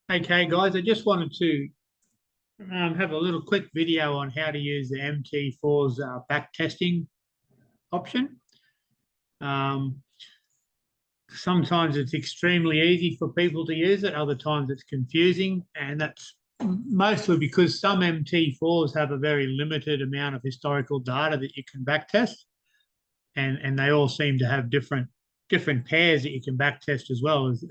Okay, guys, I just wanted to have a little quick video on how to use the MT4's back testing option. Um, Sometimes it's extremely easy for people to use it, other times it's confusing, and that's mostly because some MT4s have a very limited amount of historical data that you can back test, and they all seem to have different pairs that you can back test as well as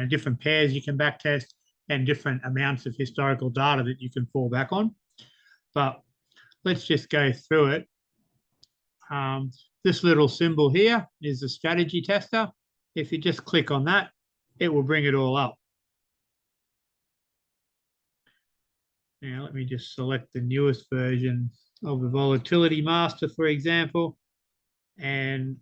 different pairs you can back test and different amounts of historical data that you can fall back on. But let's just go through it. Um, this little symbol here is the strategy tester. If you just click on that, it will bring it all up. Now, let me just select the newest version of the volatility master, for example. And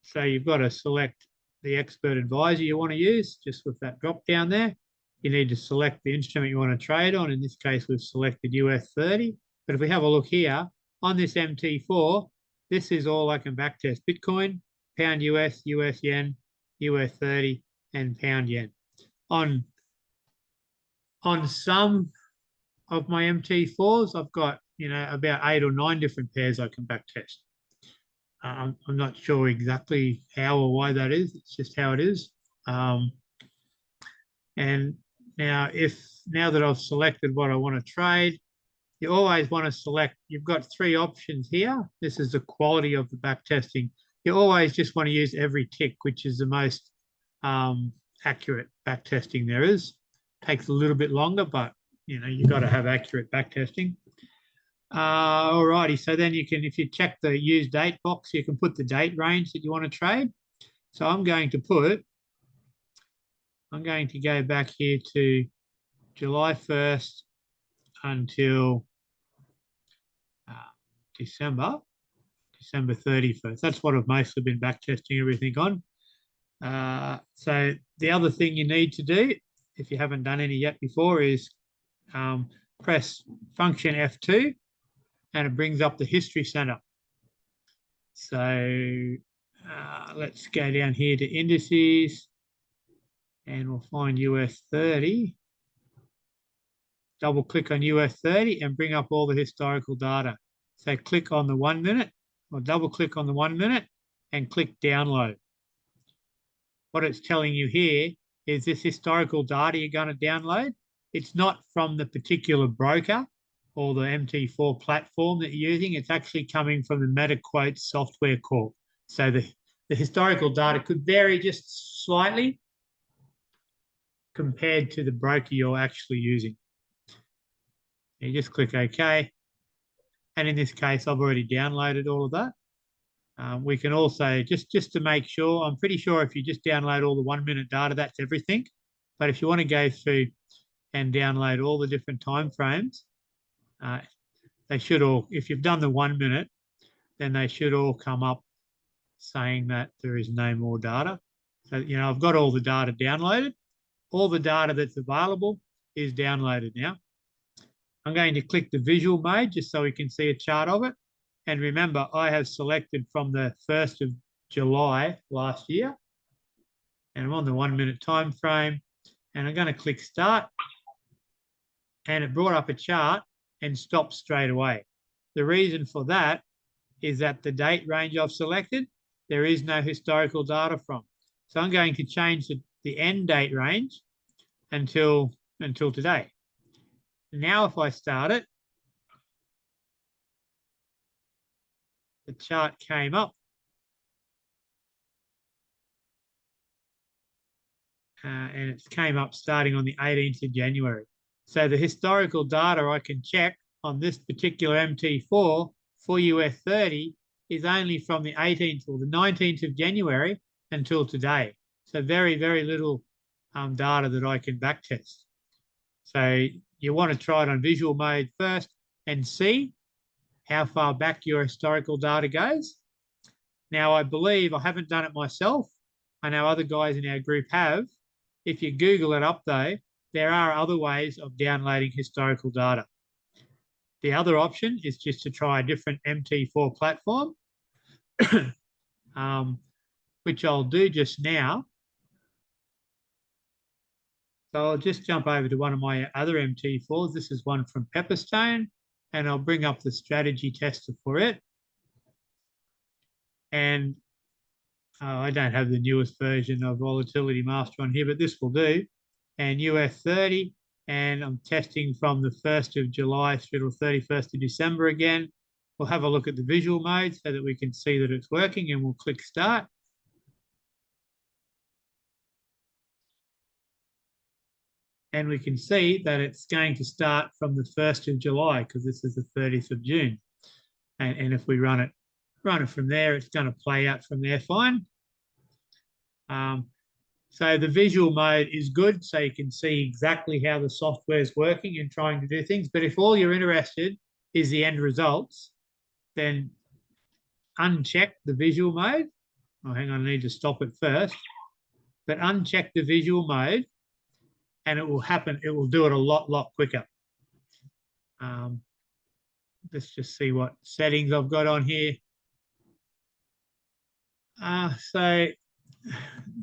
so you've got to select the expert advisor you want to use just with that drop down there. You need to select the instrument you want to trade on. In this case, we've selected US 30. But if we have a look here on this MT4, this is all I can backtest: Bitcoin, pound US, US yen, US 30, and pound yen. On some of my MT4s, I've got about 8 or 9 different pairs I can backtest. I'm not sure exactly how or why that is. It's just how it is. And now that I've selected what I want to trade, you always want to select. You've got 3 options here. This is the quality of the back testing. You always just want to use every tick, which is the most accurate back testing there is. Takes a little bit longer, but you've got to have accurate back testing. Alrighty, so then you can, if you check the use date box, you can put the date range that you want to trade. So I'm going to go back here to July 1st until December 31st. That's what I've mostly been back testing everything on. So the other thing you need to do, if you haven't done any yet before, is press function F2 and it brings up the history center. So let's go down here to indices and we'll find US 30. Double click on US 30 and bring up all the historical data. So click on the 1 minute or double click on the 1 minute and click download. What it's telling you here is this historical data you're going to download. It's not from the particular broker or the MT4 platform that you're using. It's actually coming from the MetaQuote Software Corp. So the historical data could vary just slightly compared to the broker you're actually using. You just click OK. And in this case, I've already downloaded all of that. We can also, just to make sure, I'm pretty sure if you just download all the 1 minute data, that's everything. But if you want to go through and download all the different time frames, they should all, if you've done the 1 minute, then they should all come up saying that there is no more data. So, I've got all the data downloaded. All the data that's available is downloaded now. I'm going to click the visual mode just so we can see a chart of it. And remember, I have selected from the 1st of July last year. And I'm on the 1 minute time frame. And I'm going to click start. And it brought up a chart and stopped straight away. The reason for that is that the date range I've selected, there is no historical data from. So I'm going to change the end date range until today. Now if I start it, the chart came up. And it came up starting on the 18th of January. So the historical data I can check on this particular MT4 for US 30 is only from the 18th or the 19th of January until today. So very, very little data that I can backtest. So you want to try it on visual mode first and see how far back your historical data goes. Now, I believe, I haven't done it myself, I know other guys in our group have. If you Google it up though, there are other ways of downloading historical data. The other option is just to try a different MT4 platform, which I'll do just now. So I'll just jump over to one of my other MT4s. This is one from Pepperstone, and I'll bring up the strategy tester for it. And I don't have the newest version of Volatility Master on here, but this will do. And UF30, and I'm testing from the 1st of July through to 31st of December again. We'll have a look at the visual mode so that we can see that it's working, and we'll click start. And we can see that it's going to start from the 1st of July because this is the 30th of June. And if we run it from there, it's going to play out from there fine. So the visual mode is good, so you can see exactly how the software is working and trying to do things. But if all you're interested is the end results, then uncheck the visual mode. Oh, hang on, I need to stop it first. But uncheck the visual mode, and it will happen. It will do it a lot quicker. Let's just see what settings I've got on here. So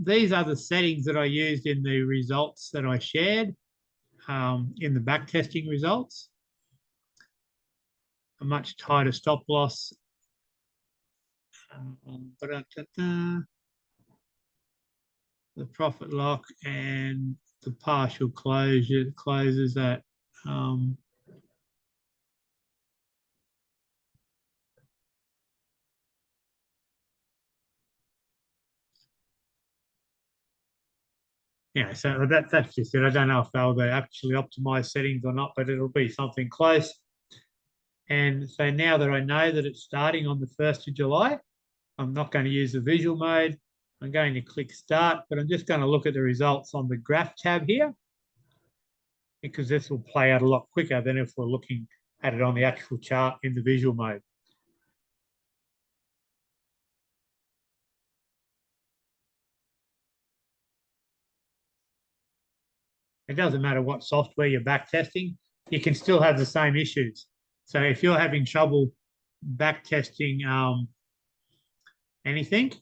these are the settings that I used in the results that I shared in the backtesting results. A much tighter stop loss. The profit lock and the partial closes at yeah, so that's just it. I don't know if they'll actually optimize settings or not, but it'll be something close. And so now that I know that it's starting on the 1st of July, I'm not going to use the visual mode. I'm going to click start, but I'm just going to look at the results on the graph tab here, because this will play out a lot quicker than if we're looking at it on the actual chart in the visual mode. It doesn't matter what software you're back testing, you can still have the same issues. So if you're having trouble back testing anything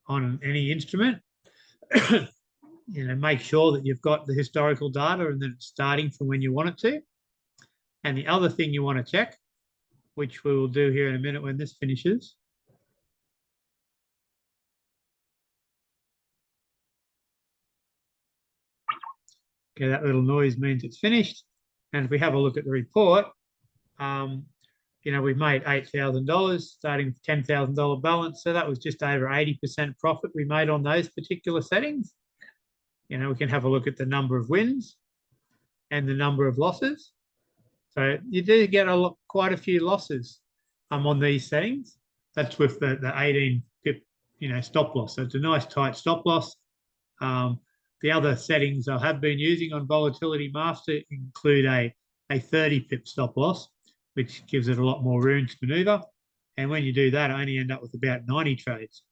on any instrument, make sure that you've got the historical data and that it's starting from when you want it to. And the other thing you want to check, which we will do here in a minute when this finishes, okay, that little noise means it's finished. And if we have a look at the report, we've made $8,000, starting with $10,000 balance. So that was just over 80% profit we made on those particular settings. We can have a look at the number of wins and the number of losses. So you do get quite a few losses on these settings. That's with the 18 pip, stop loss. So it's a nice tight stop loss. The other settings I have been using on Volatility Master include a 30 pip stop loss, which gives it a lot more room to maneuver. And when you do that, I only end up with about 90 trades.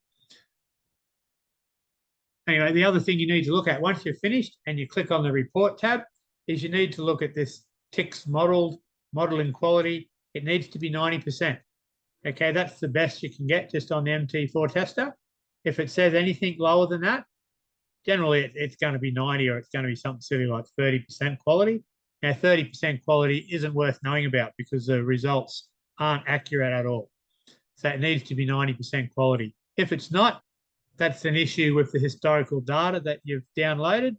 Anyway, the other thing you need to look at once you're finished and you click on the report tab is you need to look at this ticks modeling quality. It needs to be 90%. Okay, that's the best you can get just on the MT4 tester. If it says anything lower than that, generally it's going to be 90, or it's going to be something silly like 30% quality. Now, 30% quality isn't worth knowing about because the results aren't accurate at all. So it needs to be 90% quality. If it's not, that's an issue with the historical data that you've downloaded.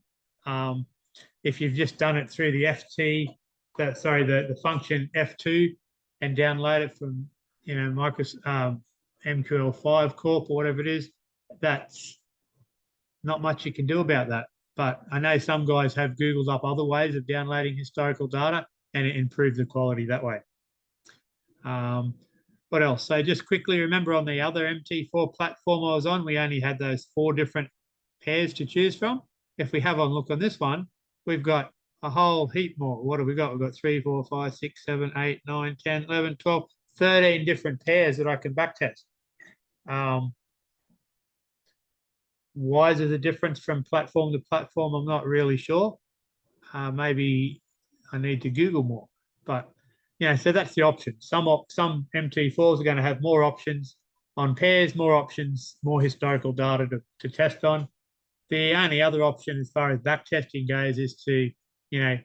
If you've just done it through the the function F2 and download it from Microsoft MQL5 Corp or whatever it is, that's not much you can do about that. But I know some guys have Googled up other ways of downloading historical data and it improved the quality that way. What else? So just quickly, remember on the other MT4 platform I was on, we only had those 4 different pairs to choose from. If we have a look on this one, we've got a whole heap more. What have we got? We've got 3, 4, 5, 6, 7, 8, 9, 10, 11, 12, 13 different pairs that I can backtest. Why is it a difference from platform to platform? I'm not really sure. Maybe I need to Google more. But so that's the option. Some MT4s are going to have more options on pairs, more options, more historical data to test on. The only other option as far as back testing goes is to, you know,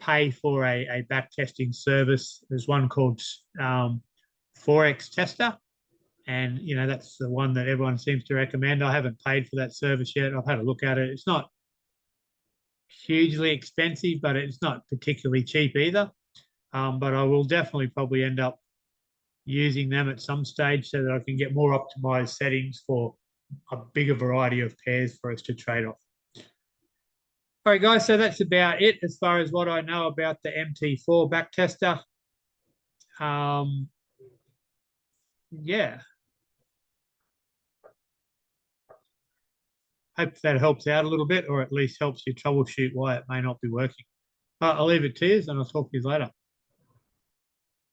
pay for a back testing service. There's one called 4X Tester, and you know that's the one that everyone seems to recommend. I haven't paid for that service yet. I've had a look at it. It's not hugely expensive, but it's not particularly cheap either. But I will definitely probably end up using them at some stage so that I can get more optimized settings for a bigger variety of pairs for us to trade off. All right, guys, so that's about it as far as what I know about the MT4 back tester. Yeah, hope that helps out a little bit, or at least helps you troubleshoot why it may not be working. I'll leave it to you and I'll talk to you later.